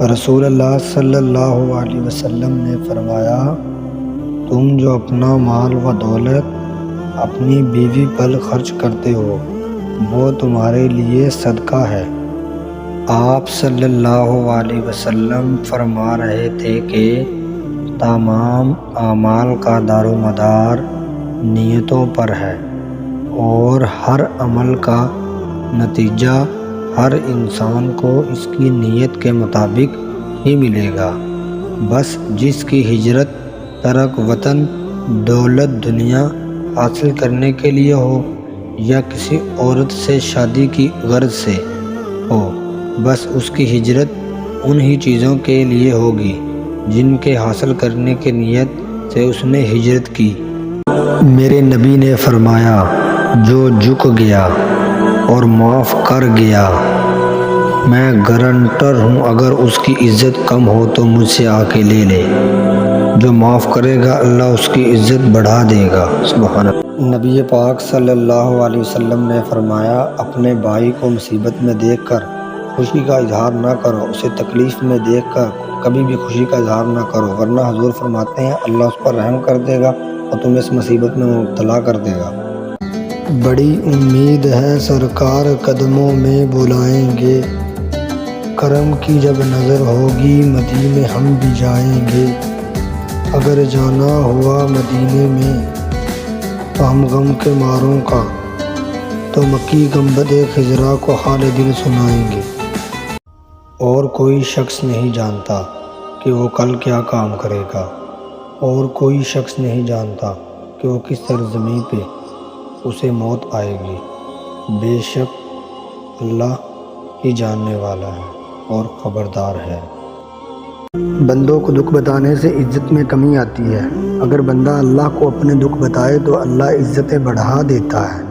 رسول اللہ صلی اللہ علیہ وسلم نے فرمایا، تم جو اپنا مال و دولت اپنی بیوی پر خرچ کرتے ہو وہ تمہارے لیے صدقہ ہے۔ آپ صلی اللہ علیہ وسلم فرما رہے تھے کہ تمام اعمال کا دار و مدار نیتوں پر ہے، اور ہر عمل کا نتیجہ ہر انسان کو اس کی نیت کے مطابق ہی ملے گا۔ بس جس کی ہجرت ترک وطن دولت دنیا حاصل کرنے کے لیے ہو یا کسی عورت سے شادی کی غرض سے ہو، بس اس کی ہجرت انہی چیزوں کے لیے ہوگی جن کے حاصل کرنے کی نیت سے اس نے ہجرت کی۔ میرے نبی نے فرمایا، جو جھک گیا اور معاف کر گیا، میں گارنٹر ہوں اگر اس کی عزت کم ہو تو مجھ سے آ کے لے لے۔ جو معاف کرے گا اللہ اس کی عزت بڑھا دے گا۔ سبحان اللہ۔ نبی پاک صلی اللہ علیہ وسلم نے فرمایا، اپنے بھائی کو مصیبت میں دیکھ کر خوشی کا اظہار نہ کرو، اسے تکلیف میں دیکھ کر کبھی بھی خوشی کا اظہار نہ کرو، ورنہ حضور فرماتے ہیں اللہ اس پر رحم کر دے گا اور تمہیں اس مصیبت میں مبتلا کر دے گا۔ بڑی امید ہے سرکار قدموں میں بلائیں گے، کرم کی جب نظر ہوگی مدینے ہم بھی جائیں گے۔ اگر جانا ہوا مدینے میں تو ہم غم کے ماروں کا تو مکی گنبد خضرا کو حال دل سنائیں گے۔ اور کوئی شخص نہیں جانتا کہ وہ کل کیا کام کرے گا، اور کوئی شخص نہیں جانتا کہ وہ کس سرزمین پہ اسے موت آئے گی۔ بے شک اللہ ہی جاننے والا ہے اور خبردار ہے۔ بندوں کو دکھ بتانے سے عزت میں کمی آتی ہے، اگر بندہ اللہ کو اپنے دکھ بتائے تو اللہ عزتیں بڑھا دیتا ہے۔